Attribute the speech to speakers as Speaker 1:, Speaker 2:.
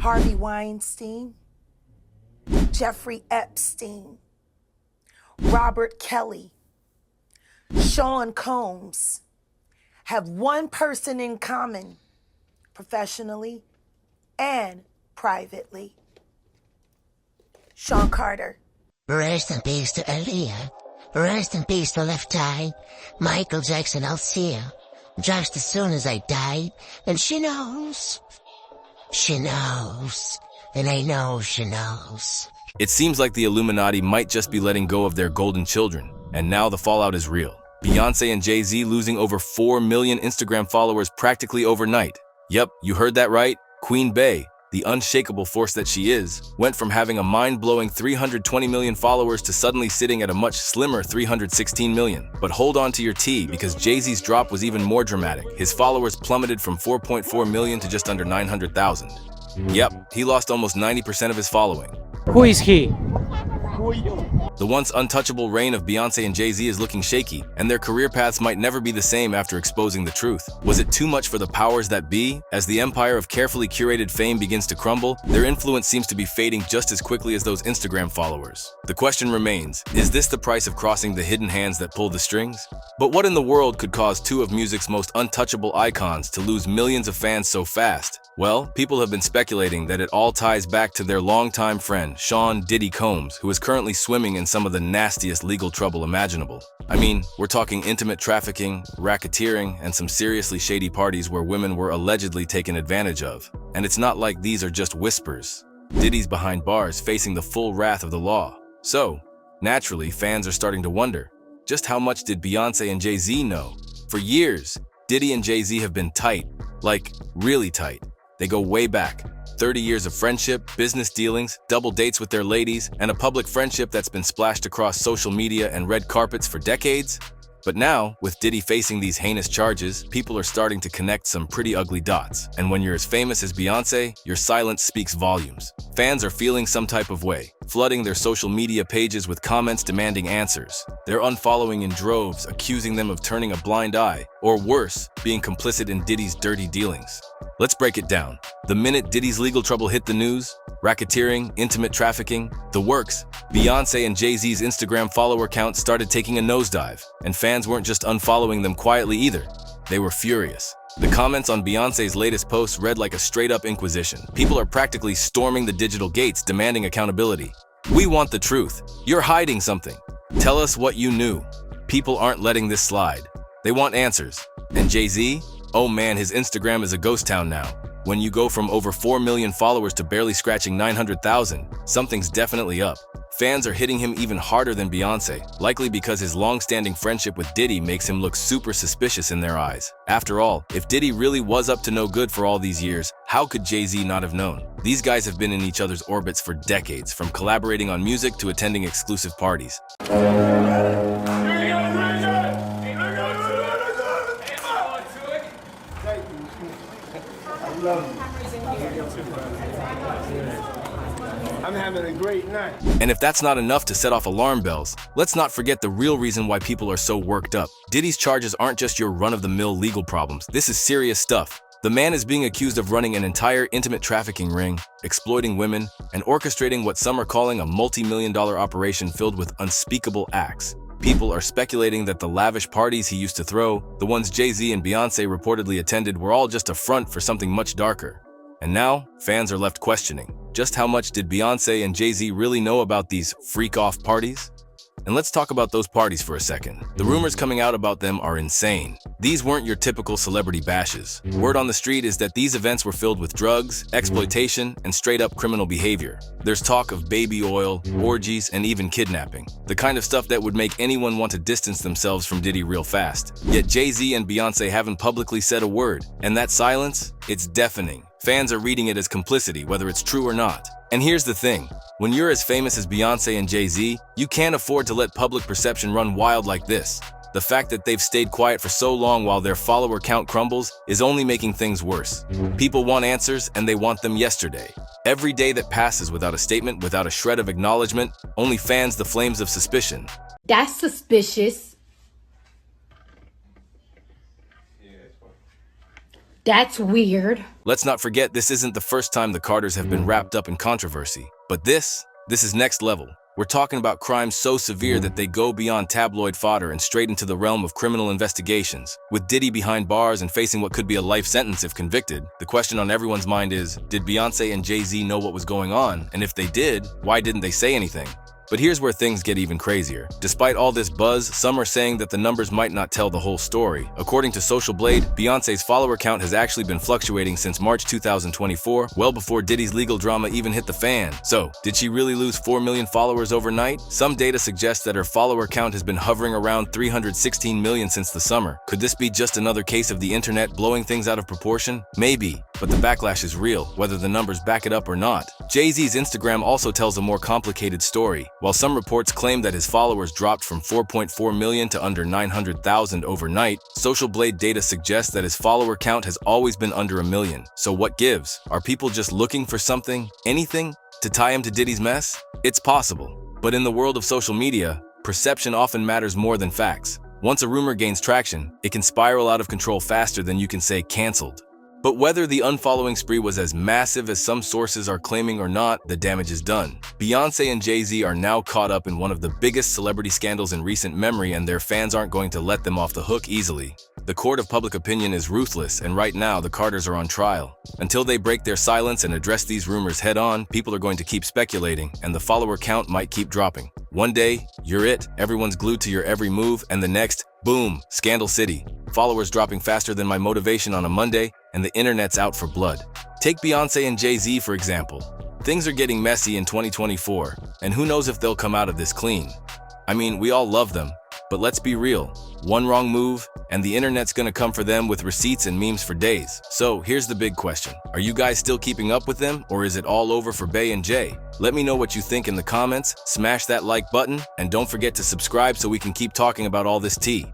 Speaker 1: Harvey Weinstein, Jeffrey Epstein, Robert Kelly, Sean Combs have one person in common, professionally and privately. Sean Carter.
Speaker 2: Rest in peace to Aaliyah. Rest in peace to Left Eye. Michael Jackson, I'll see her. Just as soon as I die. And she knows. She knows. And I know she knows.
Speaker 3: It seems like the Illuminati might just be letting go of their golden children, and now the fallout is real. Beyoncé and Jay-Z losing over 4 million Instagram followers practically overnight. Yep, you heard that right. Queen Bey, the unshakable force that she is, went from having a mind-blowing 320 million followers to suddenly sitting at a much slimmer 316 million. But hold on to your tea, because Jay-Z's drop was even more dramatic. His followers plummeted from 4.4 million to just under 900,000. Yep, he lost almost 90% of his following.
Speaker 4: Who is he?
Speaker 3: The once untouchable reign of Beyoncé and Jay-Z is looking shaky, and their career paths might never be the same after exposing the truth. Was it too much for the powers that be? As the empire of carefully curated fame begins to crumble, their influence seems to be fading just as quickly as those Instagram followers. The question remains, is this the price of crossing the hidden hands that pull the strings? But what in the world could cause two of music's most untouchable icons to lose millions of fans so fast? Well, people have been speculating that it all ties back to their longtime friend, Sean Diddy Combs, who is currently swimming in some of the nastiest legal trouble imaginable. I mean, we're talking intimate trafficking, racketeering, and some seriously shady parties where women were allegedly taken advantage of. And it's not like these are just whispers. Diddy's behind bars, facing the full wrath of the law. So, naturally, fans are starting to wonder, just how much did Beyoncé and Jay-Z know? For years, Diddy and Jay-Z have been tight, like really tight. They go way back. 30 years of friendship, business dealings, double dates with their ladies, and a public friendship that's been splashed across social media and red carpets for decades. But now, with Diddy facing these heinous charges, people are starting to connect some pretty ugly dots. And when you're as famous as Beyoncé, your silence speaks volumes. Fans are feeling some type of way, flooding their social media pages with comments demanding answers. They're unfollowing in droves, accusing them of turning a blind eye, or worse, being complicit in Diddy's dirty dealings. Let's break it down. The minute Diddy's legal trouble hit the news, racketeering, intimate trafficking, the works, Beyoncé and Jay-Z's Instagram follower count started taking a nosedive, and fans weren't just unfollowing them quietly either. They were furious. The comments on Beyoncé's latest post read like a straight-up inquisition. People are practically storming the digital gates, demanding accountability. We want the truth. You're hiding something. Tell us what you knew. People aren't letting this slide. They want answers. And Jay-Z? Oh man, his Instagram is a ghost town now. When you go from over 4 million followers to barely scratching 900,000, something's definitely up. Fans are hitting him even harder than Beyoncé, likely because his long-standing friendship with Diddy makes him look super suspicious in their eyes. After all, if Diddy really was up to no good for all these years, how could Jay-Z not have known? These guys have been in each other's orbits for decades, from collaborating on music to attending exclusive parties.
Speaker 5: I'm having a great night.
Speaker 3: And if that's not enough to set off alarm bells, let's not forget the real reason why people are so worked up. Diddy's charges aren't just your run-of-the-mill legal problems. This is serious stuff. The man is being accused of running an entire intimate trafficking ring, exploiting women, and orchestrating what some are calling a multi-million-dollar operation filled with unspeakable acts. People are speculating that the lavish parties he used to throw, the ones Jay-Z and Beyoncé reportedly attended, were all just a front for something much darker. And now, fans are left questioning, just how much did Beyoncé and Jay-Z really know about these freak-off parties? And let's talk about those parties for a second. The rumors coming out about them are insane. These weren't your typical celebrity bashes. Word on the street is that these events were filled with drugs, exploitation, and straight-up criminal behavior. There's talk of baby oil, orgies, and even kidnapping. The kind of stuff that would make anyone want to distance themselves from Diddy real fast. Yet Jay-Z and Beyoncé haven't publicly said a word. And that silence? It's deafening. Fans are reading it as complicity, whether it's true or not. And here's the thing. When you're as famous as Beyoncé and Jay-Z, you can't afford to let public perception run wild like this. The fact that they've stayed quiet for so long while their follower count crumbles is only making things worse. People want answers, and they want them yesterday. Every day that passes without a statement, without a shred of acknowledgement, only fans the flames of suspicion.
Speaker 6: That's suspicious.
Speaker 4: That's weird.
Speaker 3: Let's not forget this isn't the first time the Carters have been wrapped up in controversy. But this is next level. We're talking about crimes so severe that they go beyond tabloid fodder and straight into the realm of criminal investigations. With Diddy behind bars and facing what could be a life sentence if convicted, the question on everyone's mind is, did Beyoncé and Jay-Z know what was going on? And if they did, why didn't they say anything? But here's where things get even crazier. Despite all this buzz, some are saying that the numbers might not tell the whole story. According to Social Blade, Beyoncé's follower count has actually been fluctuating since March 2024, well before Diddy's legal drama even hit the fan. So, did she really lose 4 million followers overnight? Some data suggests that her follower count has been hovering around 316 million since the summer. Could this be just another case of the internet blowing things out of proportion? Maybe, but the backlash is real, whether the numbers back it up or not. Jay-Z's Instagram also tells a more complicated story. While some reports claim that his followers dropped from 4.4 million to under 900,000 overnight, Social Blade data suggests that his follower count has always been under a million. So what gives? Are people just looking for something, anything, to tie him to Diddy's mess? It's possible. But in the world of social media, perception often matters more than facts. Once a rumor gains traction, it can spiral out of control faster than you can say canceled. But whether the unfollowing spree was as massive as some sources are claiming or not, the damage is done. Beyoncé and Jay-Z are now caught up in one of the biggest celebrity scandals in recent memory, and their fans aren't going to let them off the hook easily. The court of public opinion is ruthless, and right now the Carters are on trial. Until they break their silence and address these rumors head-on, people are going to keep speculating, and the follower count might keep dropping. One day, you're it, everyone's glued to your every move, and the next, boom, Scandal City. Followers dropping faster than my motivation on a Monday, and the internet's out for blood. Take Beyoncé and Jay-Z for example. Things are getting messy in 2024, and who knows if they'll come out of this clean. I mean, we all love them, but let's be real. One wrong move, and the internet's gonna come for them with receipts and memes for days. So here's the big question. Are you guys still keeping up with them, or is it all over for Bey and Jay? Let me know what you think in the comments, smash that like button, and don't forget to subscribe so we can keep talking about all this tea.